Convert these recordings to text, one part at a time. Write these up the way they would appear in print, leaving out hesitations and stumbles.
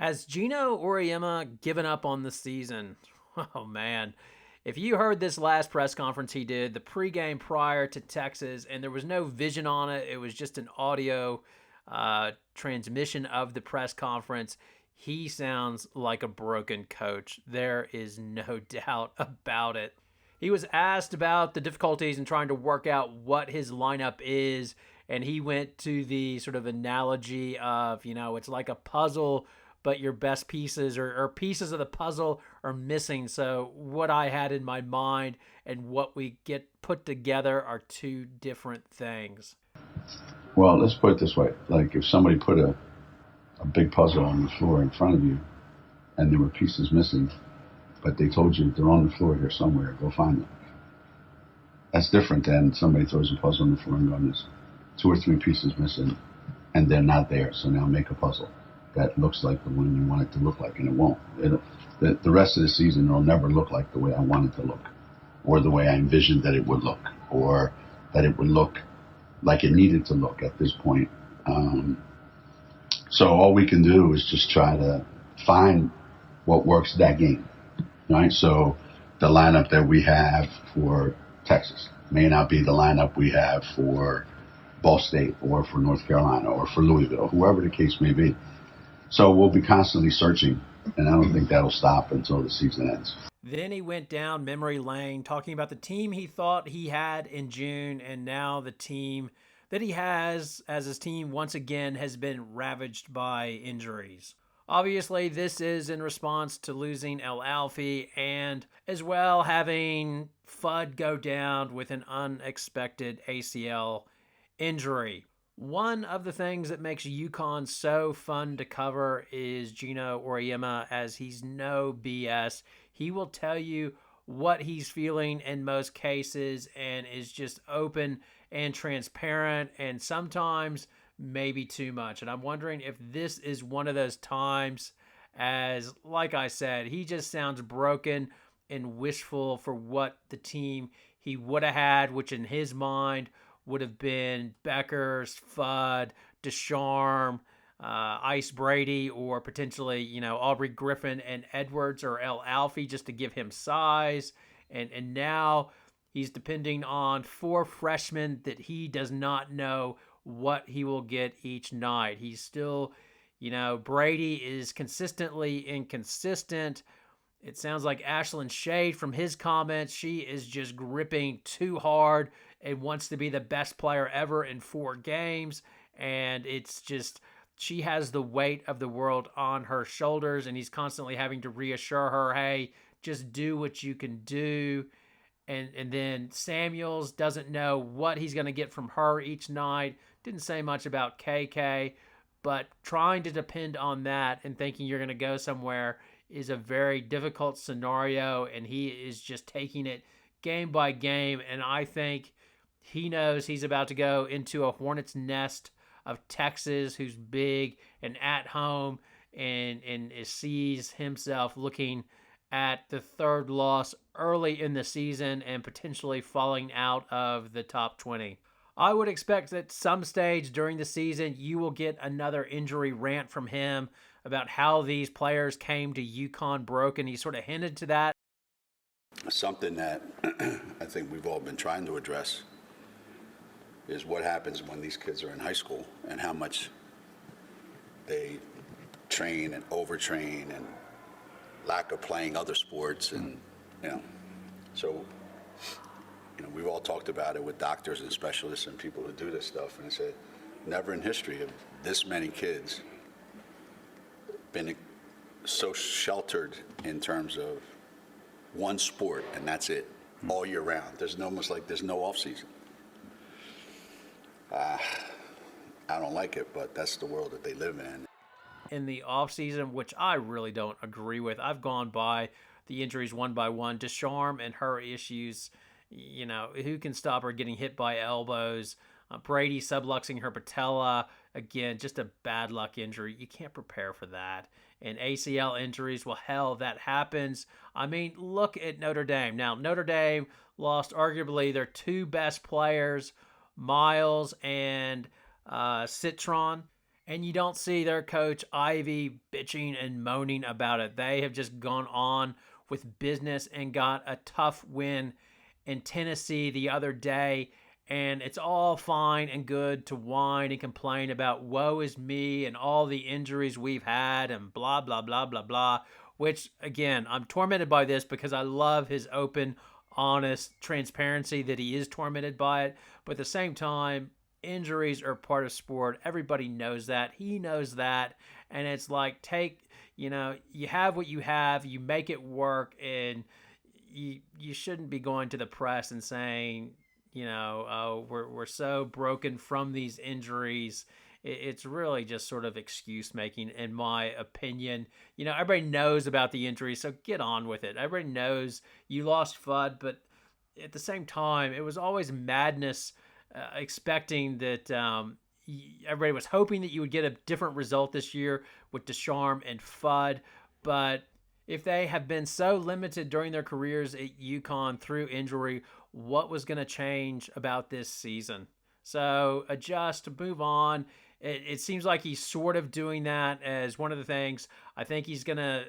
Has Geno Auiemma given up on the season? Oh man. If you heard this last press conference he did, the pregame prior to Texas, and there was no vision on it, it was just an audio transmission of the press conference. He sounds like a broken coach. There is no doubt about it. He was asked about the difficulties in trying to work out what his lineup is, and he went to the sort of analogy of, it's like a puzzle, but your best pieces or pieces of the puzzle are missing. So what I had in my mind and what we get put together are two different things. Well, let's put it this way. Like if somebody put a big puzzle on the floor in front of you and there were pieces missing, but they told you they're on the floor here somewhere, go find them. That's different than somebody throws a puzzle on the floor and goes, there's 2 or 3 pieces missing and they're not there. So now make a puzzle that looks like the one you want it to look like, and it won't. The rest of the season, it'll never look like the way I want it to look, or the way I envisioned that it would look, or that it would look like it needed to look at this point. So all we can do is just try to find what works that game, right? So the lineup that we have for Texas may not be the lineup we have for Ball State or for North Carolina or for Louisville, whoever the case may be. So we'll be constantly searching, and I don't think that'll stop until the season ends. Then he went down memory lane talking about the team he thought he had in June, and now the team that he has as his team once again has been ravaged by injuries. Obviously, this is in response to losing El Alfie and as well having Fudd go down with an unexpected ACL injury. One of the things that makes UConn so fun to cover is Geno Auiemma, as he's no BS. He will tell you what he's feeling in most cases and is just open and transparent, and sometimes maybe too much. And I'm wondering if this is one of those times, as like I said, he just sounds broken and wishful for what the team he would have had, which in his mind would have been Bueckers, Fudd, Deschamps, Ice Brady, or potentially, Aubrey Griffin and Edwards or El Alfie just to give him size. And now he's depending on 4 freshmen that he does not know what he will get each night. He's still, Brady is consistently inconsistent. It sounds like Ashlyn Shade from his comments, she is just gripping too hard and wants to be the best player ever in 4 games. And it's just, she has the weight of the world on her shoulders, and he's constantly having to reassure her, hey, just do what you can do. And then Samuels doesn't know what he's going to get from her each night. Didn't say much about KK, but trying to depend on that and thinking you're going to go somewhere is a very difficult scenario, and he is just taking it game by game. And I think he knows he's about to go into a hornet's nest of Texas, who's big and at home, and sees himself looking at the 3rd loss early in the season and potentially falling out of the top 20. I would expect that some stage during the season you will get another injury rant from him about how these players came to UConn broken. He sort of hinted to that. Something that I think we've all been trying to address is what happens when these kids are in high school and how much they train and overtrain and lack of playing other sports. And, so, we've all talked about it with doctors and specialists and people who do this stuff. And I said, never in history have this many kids been so sheltered in terms of one sport, and that's it, all year round. There's no off season. I don't like it, but that's the world that they live in. In the offseason, which I really don't agree with. I've gone by the injuries one by one. Deschamps and her issues, who can stop her getting hit by elbows? Brady subluxing her patella. Again, just a bad luck injury. You can't prepare for that. And ACL injuries, well, hell, that happens. I mean, look at Notre Dame. Now, Notre Dame lost arguably their 2 best players, Miles and Citron. And you don't see their coach Ivy bitching and moaning about it. They have just gone on with business and got a tough win in Tennessee the other day. And it's all fine and good to whine and complain about woe is me and all the injuries we've had and blah, blah, blah, blah, blah. Which, again, I'm tormented by this because I love his open, honest transparency that he is tormented by it. But at the same time, injuries are part of sport. Everybody knows that. He knows that. And it's like, you have what you have, you make it work, and you shouldn't be going to the press and saying, oh, we're so broken from these injuries. It's really just sort of excuse making, in my opinion. Everybody knows about the injury, so get on with it. Everybody knows you lost Fudd, but at the same time, it was always madness expecting that everybody was hoping that you would get a different result this year with Deschamps and Fudd. But if they have been so limited during their careers at UConn through injury, what was going to change about this season? So adjust, move on. It seems like he's sort of doing that as one of the things. I think he's going to.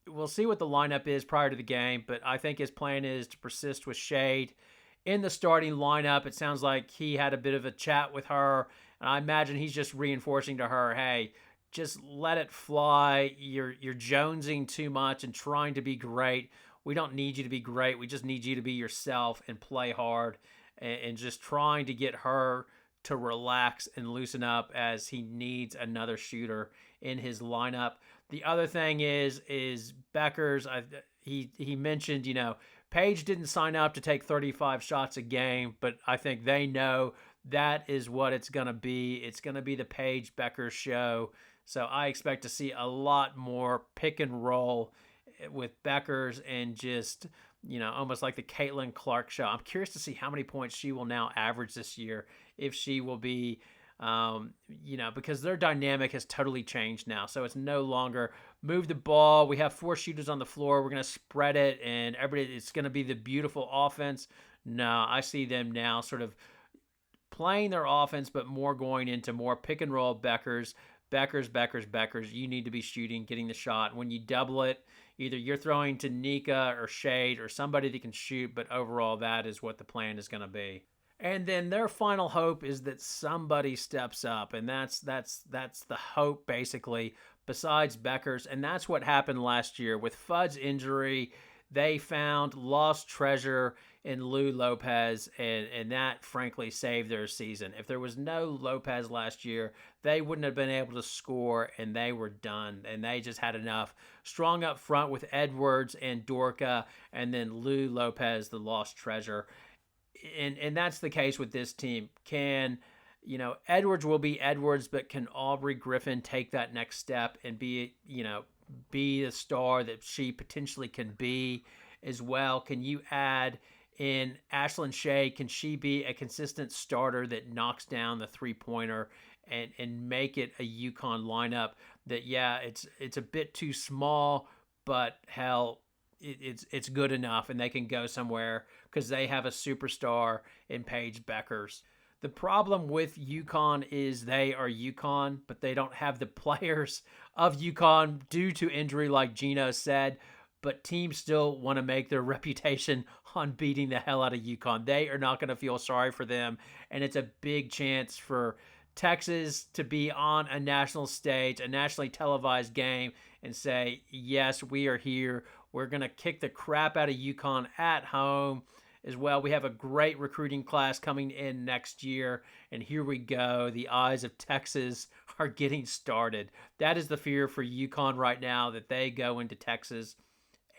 We'll see what the lineup is prior to the game, but I think his plan is to persist with Shade in the starting lineup. It sounds like he had a bit of a chat with her, and I imagine he's just reinforcing to her, hey, just let it fly. You're jonesing too much and trying to be great. We don't need you to be great. We just need you to be yourself and play hard, and just trying to get her to relax and loosen up as he needs another shooter in his lineup. The other thing is Bueckers. He mentioned, Paige didn't sign up to take 35 shots a game, but I think they know that is what it's going to be. It's going to be the Paige Bueckers show. So I expect to see a lot more pick and roll with Bueckers and just, almost like the Caitlin Clark show. I'm curious to see how many points she will now average this year, if she will be, because their dynamic has totally changed now. So it's no longer move the ball. We have 4 shooters on the floor. We're going to spread it, and it's going to be the beautiful offense. No, I see them now sort of playing their offense, but more going into more pick and roll. Bueckers. You need to be shooting, getting the shot. When you double it, either you're throwing to Nika or Shade or somebody that can shoot, but overall, that is what the plan is going to be. And then their final hope is that somebody steps up, and that's the hope basically. Besides Bueckers, and that's what happened last year with Fudd's injury. They found lost treasure in Lou Lopez, and that frankly saved their season. If there was no Lopez last year, they wouldn't have been able to score, and they were done. And they just had enough. Strong up front with Edwards and Dorka, and then Lou Lopez, the lost treasure. And that's the case with this team. Edwards will be Edwards, but can Aubrey Griffin take that next step and be the star that she potentially can be as well? Can you add in Ashlyn Shea? Can she be a consistent starter that knocks down the three-pointer and make it a UConn lineup that, it's a bit too small, but hell, it's good enough, and they can go somewhere because they have a superstar in Paige Bueckers. The problem with UConn is they are UConn, but they don't have the players of UConn due to injury, like Geno said. But teams still want to make their reputation on beating the hell out of UConn. They are not going to feel sorry for them, and it's a big chance for Texas to be on a national stage, a nationally televised game, and say, yes, we are here. We're going to kick the crap out of UConn at home as well. We have a great recruiting class coming in next year, and here we go. The eyes of Texas are getting started. That is the fear for UConn right now, that they go into Texas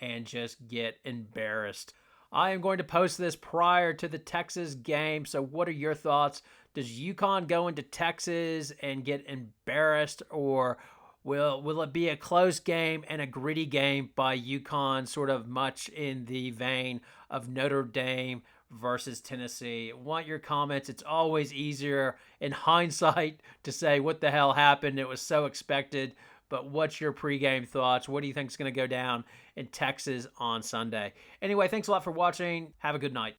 and just get embarrassed. I am going to post this prior to the Texas game, so what are your thoughts? Does UConn go into Texas and get embarrassed, or will it be a close game and a gritty game by UConn, sort of much in the vein of Notre Dame versus Tennessee? I want your comments. It's always easier in hindsight to say what the hell happened. It was so expected. But what's your pregame thoughts? What do you think is going to go down in Texas on Sunday? Anyway, thanks a lot for watching. Have a good night.